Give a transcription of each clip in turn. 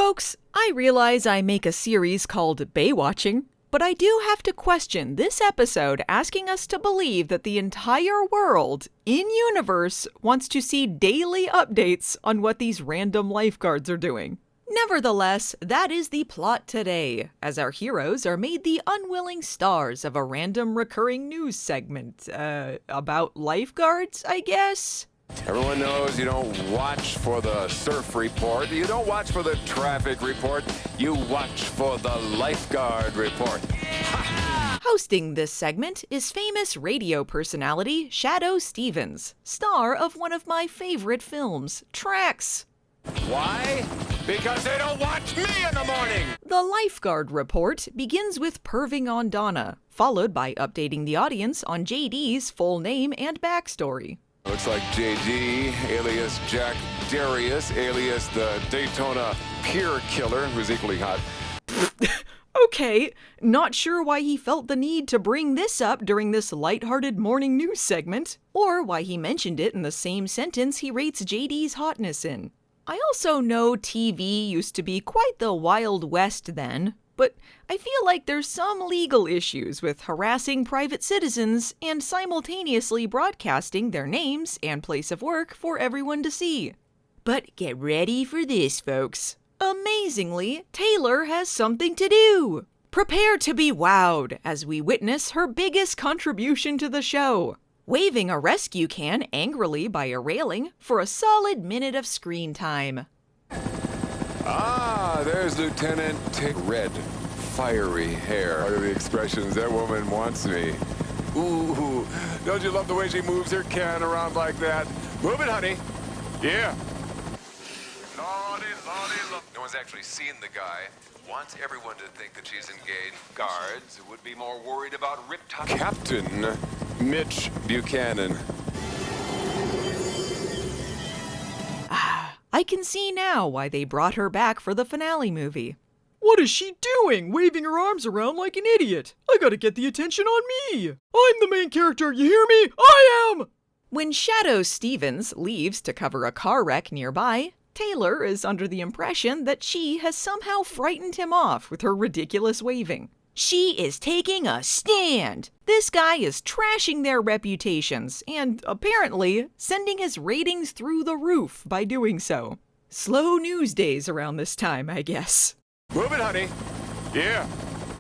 Folks, I realize I make a series called Baywatching, but I do have to question this episode asking us to believe that the entire world, in-universe, wants to see daily updates on what these random lifeguards are doing. Nevertheless, that is the plot today, as our heroes are made the unwilling stars of a random recurring news segment, about lifeguards, I guess? Everyone knows you don't watch for the surf report, you don't watch for the traffic report, you watch for the lifeguard report. Hosting this segment is famous radio personality Shadoe Stevens, star of one of my favorite films, Tracks. Why? Because they don't watch me in the morning! The lifeguard report begins with perving on Donna, followed by updating the audience on JD's full name and backstory. Looks like JD, alias Jack Darius, alias the Daytona Pier Killer, who's equally hot. Okay, not sure why he felt the need to bring this up during this lighthearted morning news segment, or why he mentioned it in the same sentence he rates JD's hotness in. I also know TV used to be quite the Wild West then, but I feel like there's some legal issues with harassing private citizens and simultaneously broadcasting their names and place of work for everyone to see. But get ready for this, folks. Amazingly, Taylor has something to do. Prepare to be wowed as we witness her biggest contribution to the show, waving a rescue can angrily by a railing for a solid minute of screen time. Ah, there's Lieutenant Red. Fiery hair. What are the expressions? That woman wants me. Ooh, don't you love the way she moves her can around like that? Move it, honey. Yeah. Lordy, no one's actually seen the guy. Wants everyone to think that she's engaged. Guards would be more worried about riptide. Captain Mitch Buchanan. I can see now why they brought her back for the finale movie. What is she doing, waving her arms around like an idiot? I gotta get the attention on me! I'm the main character, you hear me? I am! When Shadoe Stevens leaves to cover a car wreck nearby, Taylor is under the impression that she has somehow frightened him off with her ridiculous waving. She is taking a stand! This guy is trashing their reputations and, apparently, sending his ratings through the roof by doing so. Slow news days around this time, I guess. Move it, honey. Yeah.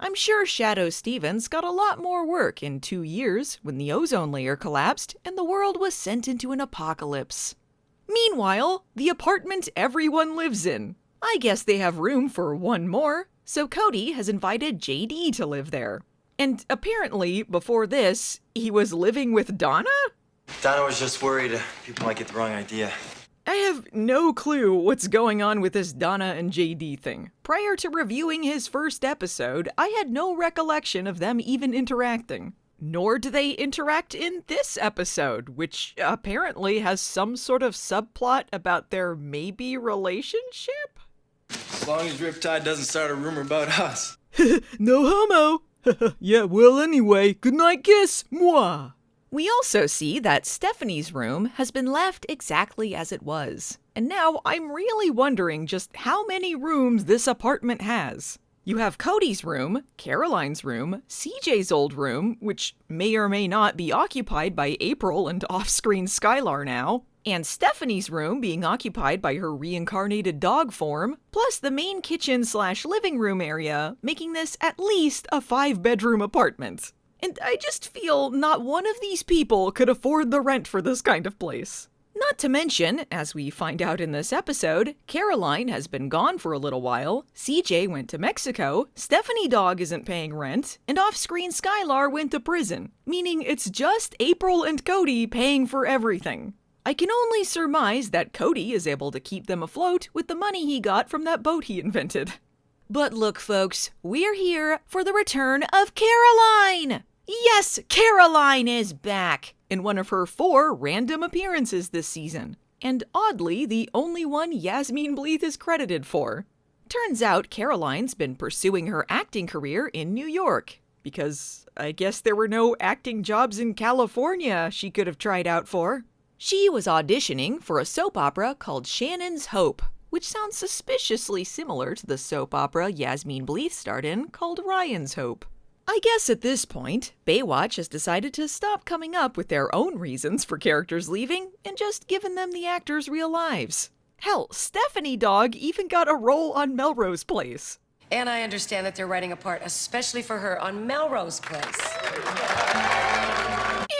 I'm sure Shadoe Stevens got a lot more work in 2 years when the ozone layer collapsed and the world was sent into an apocalypse. Meanwhile, the apartment everyone lives in. I guess they have room for one more, so Cody has invited JD to live there. And apparently, before this, he was living with Donna? Donna was just worried people might get the wrong idea. I have no clue what's going on with this Donna and JD thing. Prior to reviewing his first episode, I had no recollection of them even interacting. Nor do they interact in this episode, which apparently has some sort of subplot about their maybe relationship? As long as Riptide doesn't start a rumor about us. No homo! Yeah, well anyway, goodnight kiss, moi! We also see that Stephanie's room has been left exactly as it was. And now I'm really wondering just how many rooms this apartment has. You have Cody's room, Caroline's room, CJ's old room, which may or may not be occupied by April and off-screen Skylar now, and Stephanie's room being occupied by her reincarnated dog form, plus the main kitchen/living room area, making this at least a 5-bedroom apartment. And I just feel not one of these people could afford the rent for this kind of place. Not to mention, as we find out in this episode, Caroline has been gone for a little while, CJ went to Mexico, Stephanie Dog isn't paying rent, and off-screen Skylar went to prison, meaning it's just April and Cody paying for everything. I can only surmise that Cody is able to keep them afloat with the money he got from that boat he invented. But look, folks, we're here for the return of Caroline! Yes, Caroline is back in one of her 4 random appearances this season, and oddly, the only one Yasmine Bleeth is credited for. Turns out Caroline's been pursuing her acting career in New York, because I guess there were no acting jobs in California she could have tried out for. She was auditioning for a soap opera called Shannon's Hope, which sounds suspiciously similar to the soap opera Yasmine Bleeth starred in called Ryan's Hope. I guess at this point, Baywatch has decided to stop coming up with their own reasons for characters leaving and just given them the actors' real lives. Hell, Stephanie Dog even got a role on Melrose Place. And I understand that they're writing a part especially for her on Melrose Place.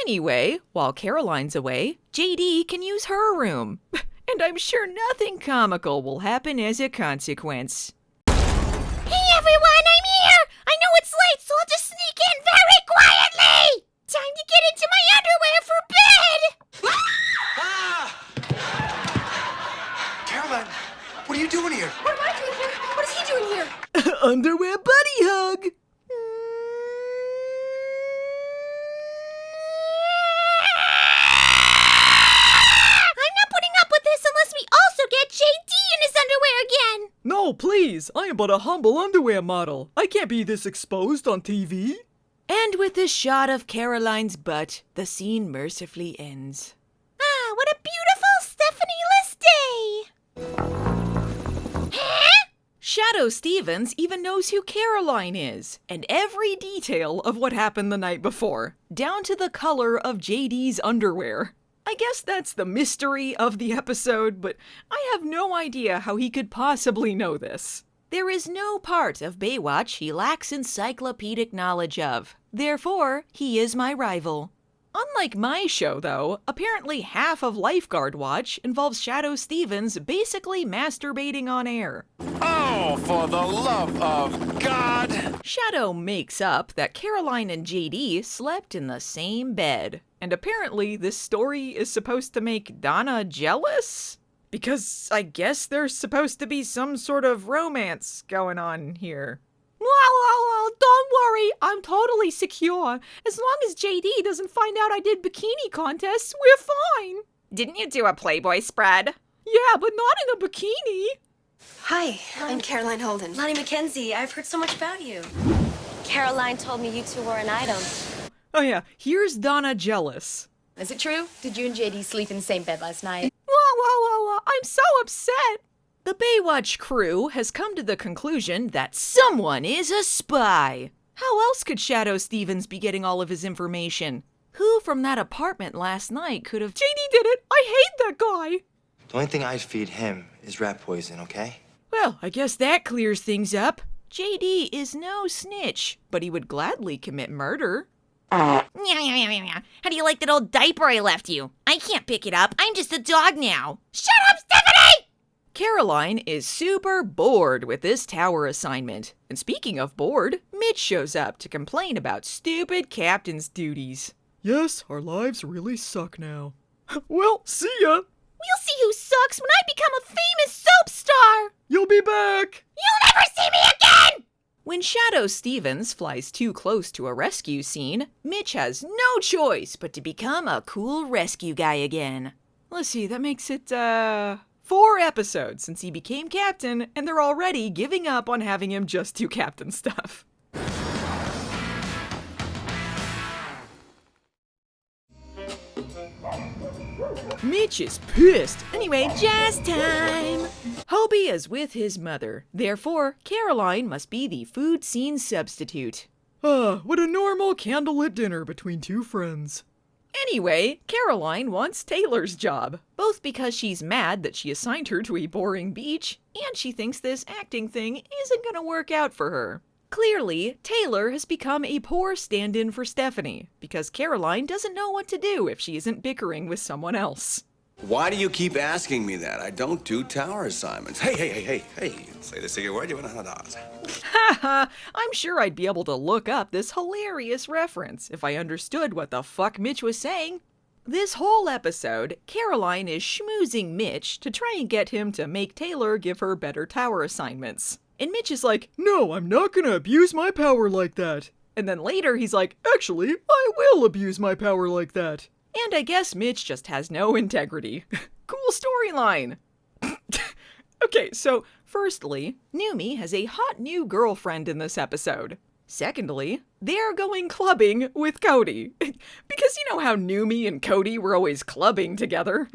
Anyway, while Caroline's away, JD can use her room. And I'm sure nothing comical will happen as a consequence. Hey everyone, I'm here! I know it's late, so I'll just sneak in very quietly! Time to get into my underwear for bed! Caroline, what are you doing here? What am I doing here? What is he doing here? Underwear buddy hug! I'm not putting up with this unless we also get JD in his underwear again! No, please, I am but a humble underwear model. I can't be this exposed on TV. And with this shot of Caroline's butt, the scene mercifully ends. Ah, what a beautiful Stephanie-less day! Huh? Shadoe Stevens even knows who Caroline is, and every detail of what happened the night before, down to the color of JD's underwear. I guess that's the mystery of the episode, but I have no idea how he could possibly know this. There is no part of Baywatch he lacks encyclopedic knowledge of. Therefore, he is my rival. Unlike my show, though, apparently half of Lifeguard Watch involves Shadoe Stevens basically masturbating on air. Oh, for the love of God! Shadoe makes up that Caroline and JD slept in the same bed. And apparently this story is supposed to make Donna jealous? Because I guess there's supposed to be some sort of romance going on here. Well, don't worry, I'm totally secure. As long as JD doesn't find out I did bikini contests, we're fine. Didn't you do a Playboy spread? Yeah, but not in a bikini. Hi, I'm Caroline Holden. Lonnie McKenzie, I've heard so much about you. Caroline told me you two were an item. Oh yeah, here's Donna jealous. Is it true? Did you and JD sleep in the same bed last night? Whoa, I'm so upset. The Baywatch crew has come to the conclusion that someone is a spy. How else could Shadoe Stevens be getting all of his information? Who from that apartment last night could have— JD did it! I hate that guy! The only thing I feed him is rat poison, okay? Well, I guess that clears things up. JD is no snitch, but he would gladly commit murder. How do you like that old diaper I left you? I can't pick it up. I'm just a dog now. Shut up, Stephanie! Caroline is super bored with this tower assignment. And speaking of bored, Mitch shows up to complain about stupid captain's duties. Yes, our lives really suck now. Well, see ya! We'll see who sucks when I become a famous soap star! You'll be back! You'll never see me again! When Shadoe Stevens flies too close to a rescue scene, Mitch has no choice but to become a cool rescue guy again. Let's see, that makes it, 4 episodes since he became captain, and they're already giving up on having him just do captain stuff. Mitch is pissed. Anyway, jazz time! Hobie is with his mother. Therefore, Caroline must be the food scene substitute. What a normal candlelit dinner between two friends. Anyway, Caroline wants Taylor's job, both because she's mad that she assigned her to a boring beach, and she thinks this acting thing isn't gonna work out for her. Clearly, Taylor has become a poor stand-in for Stephanie, because Caroline doesn't know what to do if she isn't bickering with someone else. Why do you keep asking me that? I don't do tower assignments. Hey. Say the secret word, you want to Haha, I'm sure I'd be able to look up this hilarious reference if I understood what the fuck Mitch was saying. This whole episode, Caroline is schmoozing Mitch to try and get him to make Taylor give her better tower assignments. And Mitch is like, no, I'm not gonna abuse my power like that. And then later he's like, actually, I will abuse my power like that. And I guess Mitch just has no integrity. Cool storyline. Okay, so firstly, Newmie has a hot new girlfriend in this episode. Secondly, they're going clubbing with Cody. Because you know how Newmie and Cody were always clubbing together.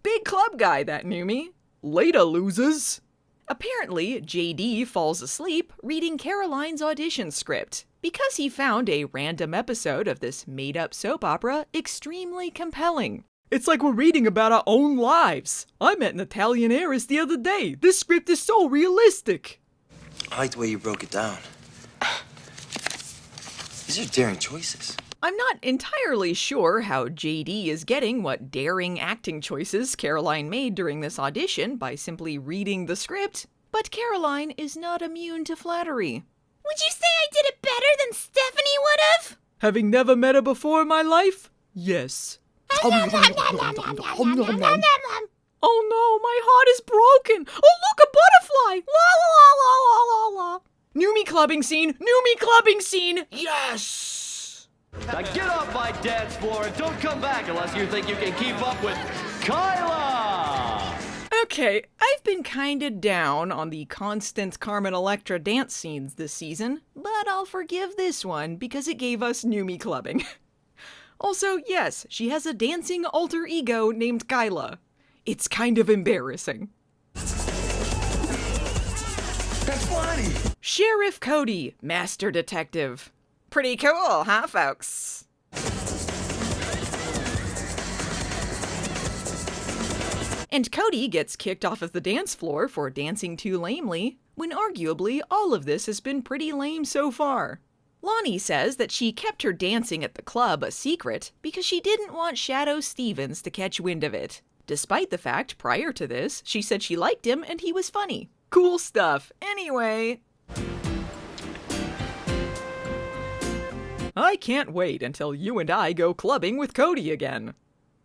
Big club guy, that Newmie. Later, losers. Apparently, JD falls asleep reading Caroline's audition script because he found a random episode of this made-up soap opera extremely compelling. It's like we're reading about our own lives. I met an Italian heiress the other day. This script is so realistic. I like the way you broke it down. These are daring choices. I'm not entirely sure how JD is getting what daring acting choices Caroline made during this audition by simply reading the script, but Caroline is not immune to flattery. Would you say I did it better than Stephanie would have? Having never met her before in my life? Yes. Oh no, my heart is broken. Oh, look, a butterfly. La la la la la la. Newmie clubbing scene. Newmie clubbing scene. Yes. Now get off my dance floor and don't come back unless you think you can keep up with Kyla. Okay, I've been kinda down on the constant Carmen Electra dance scenes this season, but I'll forgive this one because it gave us Newmie clubbing. Also, yes, she has a dancing alter ego named Kyla. It's kind of embarrassing. That's funny. Sheriff Cody, Master Detective. Pretty cool, huh, folks? And Cody gets kicked off of the dance floor for dancing too lamely, when arguably all of this has been pretty lame so far. Lonnie says that she kept her dancing at the club a secret because she didn't want Shadoe Stevens to catch wind of it, despite the fact prior to this she said she liked him and he was funny. Cool stuff. Anyway, I can't wait until you and I go clubbing with Cody again.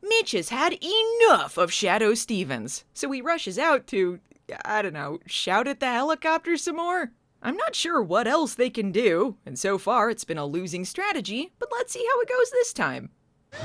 Mitch has had enough of Shadoe Stevens, so he rushes out to, I don't know, shout at the helicopter some more? I'm not sure what else they can do, and so far it's been a losing strategy, but let's see how it goes this time. A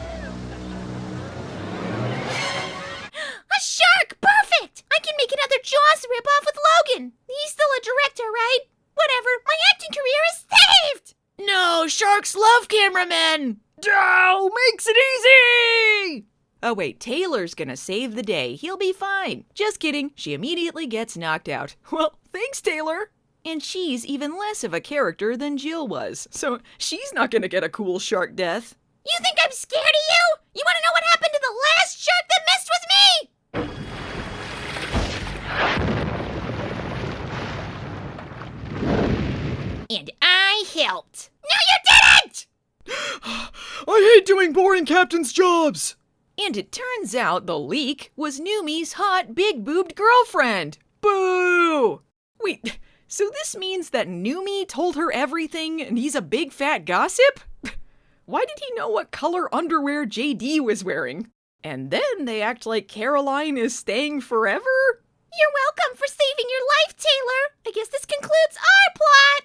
shark! Perfect! I can make another Jaws ripoff with Logan. He's still a director, right? Whatever, my acting career is saved! No, sharks love cameramen! Oh, makes it easy! Oh wait, Taylor's gonna save the day. He'll be fine. Just kidding, she immediately gets knocked out. Well, thanks, Taylor! And she's even less of a character than Jill was, so she's not gonna get a cool shark death. You think I'm scared of you? You wanna know what happened to the last shark that messed with me? And I helped. No, you didn't! I hate doing boring captain's jobs! And it turns out the leak was Newmie's hot, big-boobed girlfriend. Boo! Wait, so this means that Newmie told her everything and he's a big fat gossip? Why did he know what color underwear JD was wearing? And then they act like Caroline is staying forever? You're welcome for saving your life, Taylor. I guess this concludes our plot.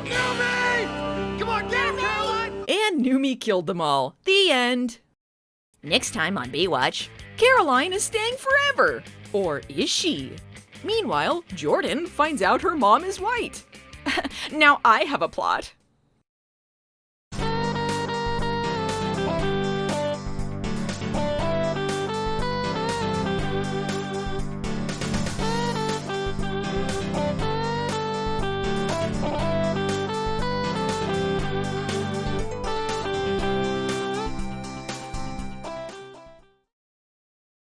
Newmie! Come on, get him, Caroline! And Newmie killed them all. The end. Next time on Baywatch, Caroline is staying forever. Or is she? Meanwhile, Jordan finds out her mom is white. Now I have a plot.